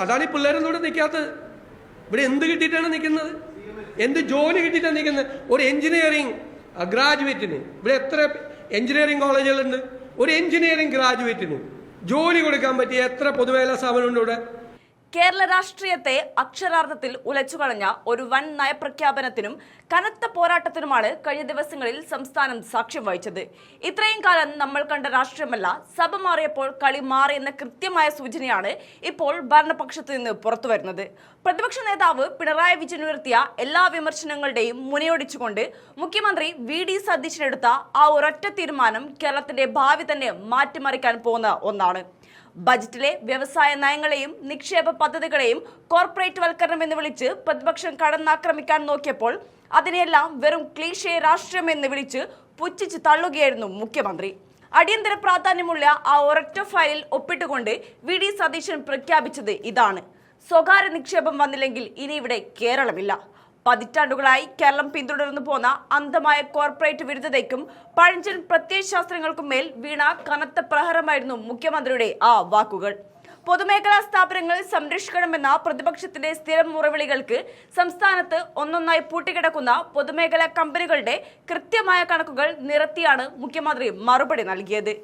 അതാണ് ഈ പിള്ളേരൊന്നും ഇവിടെ നിൽക്കാത്തത്. ഇവിടെ എന്ത് കിട്ടിയിട്ടാണ് നിൽക്കുന്നത്? എന്ത് ജോലി കിട്ടിയിട്ടാണ് നിൽക്കുന്നത്? ഒരു എഞ്ചിനീയറിംഗ് ഗ്രാജുവേറ്റിന് ഇവിടെ എത്ര എഞ്ചിനീയറിംഗ് കോളേജുകളുണ്ട്? ഒരു എഞ്ചിനീയറിംഗ് ഗ്രാജുവേറ്റിന് ജോലി കൊടുക്കാൻ പറ്റിയ എത്ര പൊതുമേഖലാ സ്ഥാപനമുണ്ട് ഇവിടെ? കേരള രാഷ്ട്രീയത്തെ അക്ഷരാർത്ഥത്തിൽ ഉലച്ചുകളഞ്ഞ ഒരു വൻ നയപ്രഖ്യാപനത്തിനും കനത്ത പോരാട്ടത്തിനുമാണ് കഴിഞ്ഞ ദിവസങ്ങളിൽ സംസ്ഥാനം സാക്ഷ്യം വഹിച്ചത്. ഇത്രയും കാലം നമ്മൾ കണ്ട രാഷ്ട്രീയമല്ല, സഭ മാറിയപ്പോൾ കളി മാറിയെന്ന കൃത്യമായ സൂചനയാണ് ഇപ്പോൾ ഭരണപക്ഷത്തു നിന്ന് പുറത്തുവരുന്നത്. പ്രതിപക്ഷ നേതാവ് പിണറായി വിജയൻ ഉയർത്തിയ എല്ലാ വിമർശനങ്ങളുടെയും മുനയൊടിച്ചുകൊണ്ട് മുഖ്യമന്ത്രി വി.ഡി. സതീശനെടുത്ത ആ ഒരൊറ്റ തീരുമാനം കേരളത്തിന്റെ ഭാവി തന്നെ മാറ്റിമറിക്കാൻ പോകുന്ന ഒന്നാണ്. ബജറ്റിലെ വ്യവസായ നയങ്ങളെയും നിക്ഷേപ പദ്ധതികളെയും കോർപ്പറേറ്റ് വൽക്കരണം എന്ന് വിളിച്ച് പ്രതിപക്ഷം കടന്നാക്രമിക്കാൻ നോക്കിയപ്പോൾ അതിനെല്ലാം വെറും ക്ലീഷേ രാഷ്ട്രീയം എന്ന് വിളിച്ച് പുച്ഛിച്ച് തള്ളുകയായിരുന്നു മുഖ്യമന്ത്രി. അടിയന്തര പ്രാധാന്യമുള്ള ആ ഒരൊറ്റ ഫയലിൽ ഒപ്പിട്ടുകൊണ്ട് വി.ഡി. സതീശൻ പ്രഖ്യാപിച്ചത് ഇതാണ്: സ്വകാര്യ നിക്ഷേപം വന്നില്ലെങ്കിൽ ഇനി ഇവിടെ കേരളമില്ല. പതിറ്റാണ്ടുകളായി കേരളം പിന്തുടർന്നു പോന്ന അന്ധമായ കോർപ്പറേറ്റ് വിരുദ്ധതയ്ക്കും പഴഞ്ചൻ പ്രത്യയശാസ്ത്രങ്ങൾക്കും മേൽ വീണ കനത്ത പ്രഹരമായിരുന്നു മുഖ്യമന്ത്രിയുടെ ആ വാക്കുകൾ. പൊതുമേഖലാ സ്ഥാപനങ്ങൾ സംരക്ഷിക്കണമെന്ന പ്രതിപക്ഷത്തിന്റെ സ്ഥിരം മുറവിളികൾക്ക് സംസ്ഥാനത്ത് ഒന്നൊന്നായി പൂട്ടിക്കിടക്കുന്ന പൊതുമേഖലാ കമ്പനികളുടെ കൃത്യമായ കണക്കുകൾ നിരത്തിയാണ് മുഖ്യമന്ത്രി മറുപടി നൽകിയത്.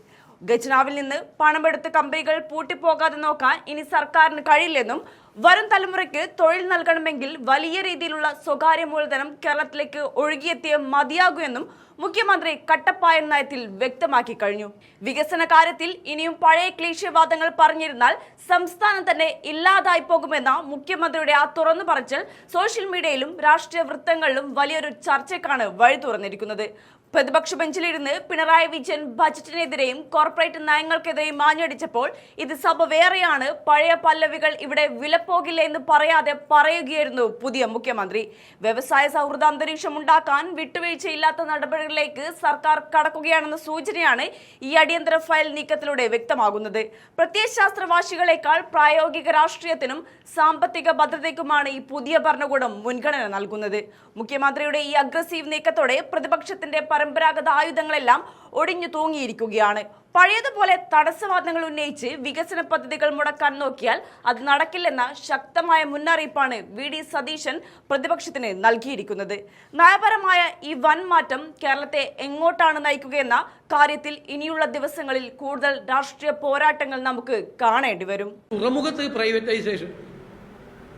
ഖജനാവിൽ നിന്ന് പണമെടുത്ത് കമ്പനികൾ പൂട്ടിപ്പോകാതെ നോക്കാൻ ഇനി സർക്കാരിന് കഴിയില്ലെന്നും വരും തലമുറയ്ക്ക് തൊഴിൽ നൽകണമെങ്കിൽ വലിയ രീതിയിലുള്ള സ്വകാര്യ മൂലധനം കേരളത്തിലേക്ക് ഒഴുകിയെത്തിയേ മതിയാകൂ എന്നും മുഖ്യമന്ത്രി കട്ടപ്പായ നയത്തിൽ വ്യക്തമാക്കി കഴിഞ്ഞു. വികസന കാര്യത്തിൽ ഇനിയും പഴയ ക്ലീശവാദങ്ങൾ പറഞ്ഞിരുന്നാൽ സംസ്ഥാനം തന്നെ ഇല്ലാതായി പോകുമെന്ന മുഖ്യമന്ത്രിയുടെ ആ തുറന്നു പറച്ചിൽ സോഷ്യൽ മീഡിയയിലും രാഷ്ട്രീയ വൃത്തങ്ങളിലും വലിയൊരു ചർച്ചയ്ക്കാണ് വഴി തുറന്നിരിക്കുന്നത്. പ്രതിപക്ഷ ബെഞ്ചിലിരുന്ന് പിണറായി വിജയൻ ബജറ്റിനെതിരെയും കോർപ്പറേറ്റ് നയങ്ങൾക്കെതിരെയും ആഞ്ഞടിച്ചപ്പോൾ ഇത് സഭ വേറെയാണ്, പഴയ പല്ലവികൾ ഇവിടെ വിലപ്പോകില്ല എന്ന് പറയാതെ പറയുകയായിരുന്നു പുതിയ മുഖ്യമന്ത്രി. വ്യവസായ സൗഹൃദ അന്തരീക്ഷം ഉണ്ടാക്കാൻ വിട്ടുവീഴ്ചയില്ലാത്ത നടപടികളിലേക്ക് സർക്കാർ കടക്കുകയാണെന്ന സൂചനയാണ് ഈ അടിയന്തര ഫയൽ നീക്കത്തിലൂടെ വ്യക്തമാകുന്നത്. പ്രത്യയശാസ്ത്രവാശികളെക്കാൾ പ്രായോഗിക രാഷ്ട്രീയത്തിനും സാമ്പത്തിക ഭദ്രതയ്ക്കുമാണ് ഈ പുതിയ ഭരണകൂടം മുൻഗണന നൽകുന്നത്. മുഖ്യമന്ത്രിയുടെ ഈ അഗ്രസീവ് നീക്കത്തോടെ പ്രതിപക്ഷത്തിന്റെ പരമ്പരാഗത ആയുധങ്ങളെല്ലാം ഒടിഞ്ഞു തൂങ്ങിയിരിക്കുകയാണ്. പഴയതുപോലെ തടസ്സവാദങ്ങൾ ഉന്നയിച്ച് വികസന പദ്ധതികൾ മുടക്കാൻ നോക്കിയാൽ അത് നടക്കില്ലെന്ന ശക്തമായ മുന്നറിയിപ്പാണ് വി.ഡി. സതീശൻ പ്രതിപക്ഷത്തിന് നൽകിയിരിക്കുന്നത്. നയപരമായ ഈ വൻ മാറ്റം കേരളത്തെ എങ്ങോട്ടാണ് നയിക്കുകയെന്ന കാര്യത്തിൽ ഇനിയുള്ള ദിവസങ്ങളിൽ കൂടുതൽ രാഷ്ട്രീയ പോരാട്ടങ്ങൾ നമുക്ക് കാണേണ്ടി വരും. തുറമുഖത്ത് പ്രൈവറ്റൈസേഷൻ,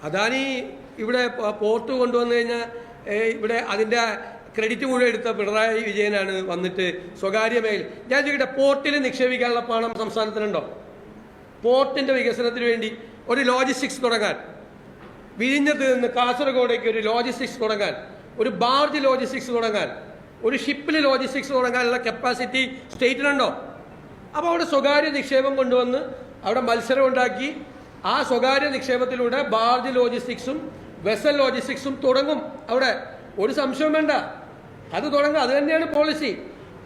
അദാനി ഇവിടെ പോർട്ട് കൊണ്ടുവന്നു കഴിഞ്ഞാൽ ഇവിടെ അതിൻ്റെ ക്രെഡിറ്റ് മുഴുവൻ എടുത്ത പിണറായി വിജയനാണ് വന്നിട്ട് സ്വകാര്യ മേഖല. ഞാൻ ചോദിക്കട്ടെ, പോർട്ടിൽ നിക്ഷേപിക്കാനുള്ള പണം സംസ്ഥാനത്തിനുണ്ടോ? പോർട്ടിൻ്റെ വികസനത്തിന് വേണ്ടി ഒരു ലോജിസ്റ്റിക്സ് തുടങ്ങാൻ, വിഴിഞ്ഞത്ത് നിന്ന് കാസർഗോഡേക്ക് ഒരു ലോജിസ്റ്റിക്സ് തുടങ്ങാൻ, ഒരു ബാർജ് ലോജിസ്റ്റിക്സ് തുടങ്ങാൻ, ഒരു ഷിപ്പിൽ ലോജിസ്റ്റിക്സ് തുടങ്ങാനുള്ള കപ്പാസിറ്റി സ്റ്റേറ്റിനുണ്ടോ? അപ്പോൾ അവിടെ സ്വകാര്യ നിക്ഷേപം കൊണ്ടുവന്ന് അവിടെ മത്സരം ഉണ്ടാക്കി ആ സ്വകാര്യ നിക്ഷേപത്തിലൂടെ ബാർജ് ലോജിസ്റ്റിക്സും വെസൽ ലോജിസ്റ്റിക്സും തുടങ്ങും. അവിടെ ഒരു സംശയവും വേണ്ട, അത് തുടങ്ങുക. അത് തന്നെയാണ് പോളിസി.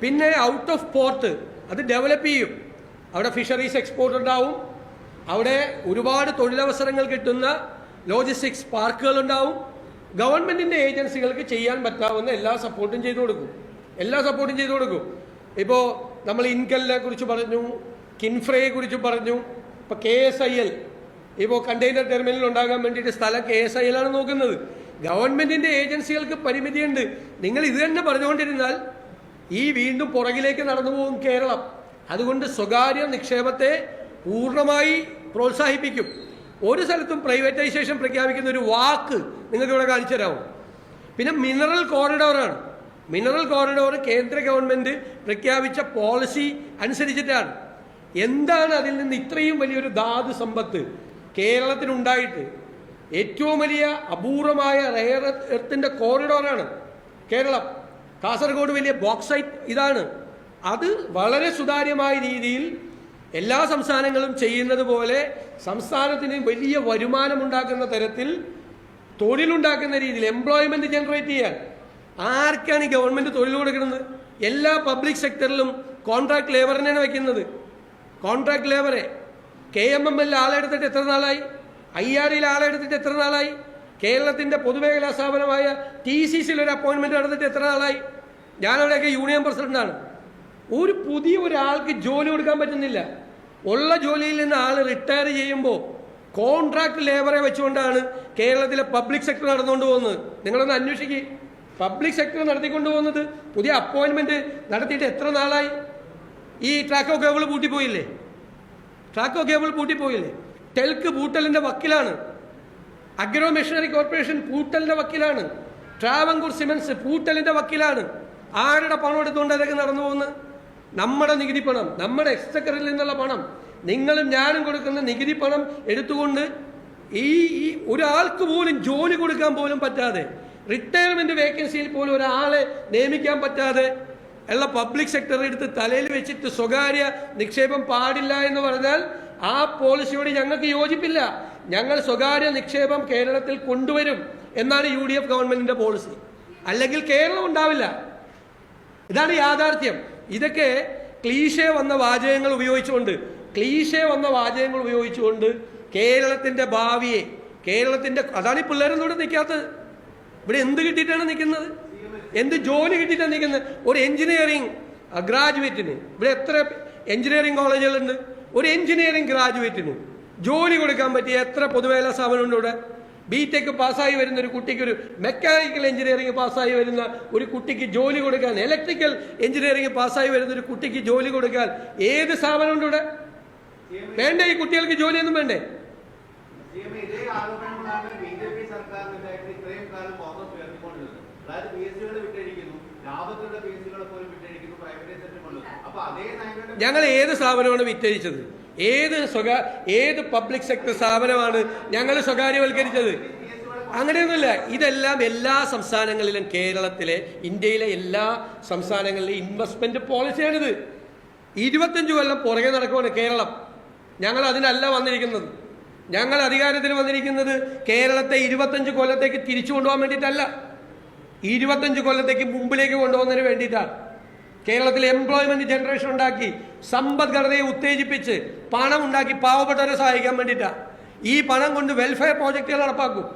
പിന്നെ ഔട്ട് ഓഫ് പോർട്ട് അത് ഡെവലപ്പ് ചെയ്യും. അവിടെ ഫിഷറീസ് എക്സ്പോർട്ട് ഉണ്ടാവും, അവിടെ ഒരുപാട് തൊഴിലവസരങ്ങൾ കിട്ടുന്ന ലോജിസ്റ്റിക്സ് പാർക്കുകൾ ഉണ്ടാവും. ഗവൺമെൻറ്റിൻ്റെ ഏജൻസികൾക്ക് ചെയ്യാൻ പറ്റാവുന്ന എല്ലാ സപ്പോർട്ടും ചെയ്തു കൊടുക്കും. ഇപ്പോൾ നമ്മൾ ഇൻകലിനെ കുറിച്ച് പറഞ്ഞു, കിൻഫ്രയെ കുറിച്ച് പറഞ്ഞു. ഇപ്പോൾ KSIL ഇപ്പോൾ കണ്ടെയ്നർ ടെർമിനൽ ഉണ്ടാകാൻ വേണ്ടിയിട്ട് സ്ഥലം KSIL ആണ് നോക്കുന്നത്. ഗവൺമെൻറ്റിൻ്റെ ഏജൻസികൾക്ക് പരിമിതിയുണ്ട്. നിങ്ങൾ ഇത് തന്നെ പറഞ്ഞുകൊണ്ടിരുന്നാൽ ഈ വീണ്ടും പുറകിലേക്ക് നടന്നു പോകും കേരളം. അതുകൊണ്ട് സ്വകാര്യ നിക്ഷേപത്തെ പൂർണ്ണമായി പ്രോത്സാഹിപ്പിക്കും. ഒരു സ്ഥലത്തും പ്രൈവറ്റൈസേഷൻ പ്രഖ്യാപിക്കുന്ന ഒരു വാക്ക് നിങ്ങൾക്ക് ഇവിടെ കാണിച്ചു തരാമോ? പിന്നെ മിനറൽ കോറിഡോറാണ്. മിനറൽ കോറിഡോർ കേന്ദ്ര ഗവൺമെൻറ് പ്രഖ്യാപിച്ച പോളിസി അനുസരിച്ചിട്ടാണ്. എന്താണ് അതിൽ നിന്ന് ഇത്രയും വലിയൊരു ധാതു സമ്പത്ത് കേരളത്തിനുണ്ടായിട്ട്? ഏറ്റവും വലിയ അപൂർവമായ റെയർ എർത്തിൻ്റെ കോറിഡോറാണ് കേരളം. കാസർഗോഡ് വലിയ ബോക്സൈറ്റ് ഇതാണ്. അത് വളരെ സുതാര്യമായ രീതിയിൽ എല്ലാ സംസ്ഥാനങ്ങളും ചെയ്യുന്നത് പോലെ സംസ്ഥാനത്തിന് വലിയ വരുമാനമുണ്ടാക്കുന്ന തരത്തിൽ തൊഴിലുണ്ടാക്കുന്ന രീതിയിൽ എംപ്ലോയ്മെൻറ്റ് ജനറേറ്റ് ചെയ്യാൻ ആർക്കാണ് ഈ ഗവൺമെൻറ് തൊഴിൽ കൊടുക്കുന്നത്? എല്ലാ പബ്ലിക് സെക്ടറിലും കോൺട്രാക്ട് ലേബറിനെയാണ് വയ്ക്കുന്നത്. കോൺട്രാക്ട് ലേബറെ KMML ആളെടുത്തിട്ട് എത്ര നാളായി? IRയിൽ ആളെടുത്തിട്ട് എത്ര നാളായി? കേരളത്തിൻ്റെ പൊതുമേഖലാ സ്ഥാപനമായ TCCയിൽ ഒരു അപ്പോയിൻമെൻറ്റ് നടന്നിട്ട് എത്ര നാളായി? ഞാനവിടെയൊക്കെ യൂണിയൻ പ്രസിഡന്റാണ്. ഒരു പുതിയ ഒരാൾക്ക് ജോലി കൊടുക്കാൻ പറ്റുന്നില്ല. ഉള്ള ജോലിയിൽ നിന്ന് ആൾ റിട്ടയർ ചെയ്യുമ്പോൾ കോൺട്രാക്ട് ലേബറെ വെച്ചുകൊണ്ടാണ് കേരളത്തിലെ പബ്ലിക് സെക്ടർ നടന്നുകൊണ്ട് പോകുന്നത്. നിങ്ങളൊന്ന് അന്വേഷിക്കുക. പബ്ലിക് സെക്ടർ നടത്തിക്കൊണ്ട് പോകുന്നത് പുതിയ അപ്പോയിൻമെന്റ് നടത്തിയിട്ട് എത്ര നാളായി? ഈ ട്രാക്കോ കേബിൾ പൂട്ടിപ്പോയില്ലേ? ടെൽക്ക് പൂട്ടലിന്റെ വക്കിലാണ്. അഗ്രോ മെഷീനറി കോർപ്പറേഷൻ പൂട്ടലിന്റെ വക്കിലാണ്. ട്രാവൻകൂർ സിമന്റ്സ് പൂട്ടലിന്റെ വക്കിലാണ്. ആരുടെ പണം എടുത്തുകൊണ്ട് അതൊക്കെ നടന്നു പോകുന്നത്? നമ്മുടെ നികുതി പണം, നമ്മുടെ എക്സ്ചക്കറിൽ നിന്നുള്ള പണം, നിങ്ങളും ഞാനും കൊടുക്കുന്ന നികുതി പണം എടുത്തുകൊണ്ട് ഈ ഒരാൾക്ക് പോലും ജോലി കൊടുക്കാൻ പോലും പറ്റാതെ, റിട്ടയർമെന്റ് വേക്കൻസിയിൽ പോലും ഒരാളെ നിയമിക്കാൻ പറ്റാതെ ഉള്ള പബ്ലിക് സെക്ടർ എടുത്ത് തലയിൽ വെച്ചിട്ട് സ്വകാര്യ നിക്ഷേപം പാടില്ല എന്ന് പറഞ്ഞാൽ ആ പോളിസിയോട് ഞങ്ങൾക്ക് യോജിപ്പില്ല. ഞങ്ങൾ സ്വകാര്യ നിക്ഷേപം കേരളത്തിൽ കൊണ്ടുവരും എന്നാണ് UDF ഗവൺമെന്റിന്റെ പോളിസി. അല്ലെങ്കിൽ കേരളം ഉണ്ടാവില്ല. ഇതാണ് യാഥാർത്ഥ്യം. ഇതൊക്കെ ക്ലീഷേ വന്ന വാചകങ്ങൾ ഉപയോഗിച്ചുകൊണ്ട് കേരളത്തിന്റെ ഭാവിയെ, അതാണ് ഈ പിള്ളേരൊന്നും ഇവിടെ നിൽക്കാത്തത്. ഇവിടെ എന്ത് കിട്ടിയിട്ടാണ് നിൽക്കുന്നത്? എന്ത് ജോലി കിട്ടിയിട്ടാണ് നിൽക്കുന്നത്? ഒരു എഞ്ചിനീയറിംഗ് ഗ്രാജുവേറ്റിന്, ഇവിടെ എത്ര എഞ്ചിനീയറിംഗ് കോളേജുകളുണ്ട്? ഒരു എഞ്ചിനീയറിംഗ് ഗ്രാജുവേറ്റിന് ജോലി കൊടുക്കാൻ പറ്റിയ എത്ര പൊതുമേഖലാ സ്ഥാപനമുണ്ട് ഇവിടെ? BTech പാസ്സായി വരുന്ന ഒരു കുട്ടിക്ക്, ഒരു മെക്കാനിക്കൽ എഞ്ചിനീയറിംഗ് പാസ്സായി വരുന്ന ഒരു കുട്ടിക്ക് ജോലി കൊടുക്കാൻ, ഇലക്ട്രിക്കൽ എഞ്ചിനീയറിംഗ് പാസ്സായി വരുന്ന ഒരു കുട്ടിക്ക് ജോലി കൊടുക്കാൻ ഏത് സ്ഥാപനമുണ്ട് ഇവിടെ? വേണ്ടേ? ഈ കുട്ടികൾക്ക് ജോലിയൊന്നും വേണ്ടേ? ഞങ്ങൾ ഏത് സ്ഥാപനമാണ് വിറ്റഴിച്ചത്? ഏത് പബ്ലിക് സെക്ടർ സ്ഥാപനമാണ് ഞങ്ങൾ സ്വകാര്യവൽക്കരിച്ചത്? അങ്ങനെയൊന്നുമില്ല. ഇതെല്ലാം എല്ലാ സംസ്ഥാനങ്ങളിലും, കേരളത്തിലെ, ഇന്ത്യയിലെ എല്ലാ സംസ്ഥാനങ്ങളിലെ ഇൻവെസ്റ്റ്മെന്റ് പോളിസിയാണിത്. 25 കൊല്ലം പുറകെ നടക്കുവാണ് കേരളം. ഞങ്ങൾ അതിനല്ല വന്നിരിക്കുന്നത്. ഞങ്ങൾ അധികാരത്തിൽ വന്നിരിക്കുന്നത് കേരളത്തെ 25 കൊല്ലത്തേക്ക് തിരിച്ചു കൊണ്ടുപോകാൻ വേണ്ടിയിട്ടല്ല, 25 കൊല്ലത്തേക്ക് മുമ്പിലേക്ക് കൊണ്ടുപോകുന്നതിന് വേണ്ടിയിട്ടാണ്. കേരളത്തിൽ എംപ്ലോയ്മെന്റ് ജനറേഷൻ ഉണ്ടാക്കി, സമ്പദ്ഘടനയെ ഉത്തേജിപ്പിച്ച് പണം ഉണ്ടാക്കി പാവപ്പെട്ടവരെ സഹായിക്കാൻ വേണ്ടിയിട്ടാണ്. ഈ പണം കൊണ്ട് വെൽഫെയർ പ്രോജക്റ്റുകൾ നടപ്പാക്കും.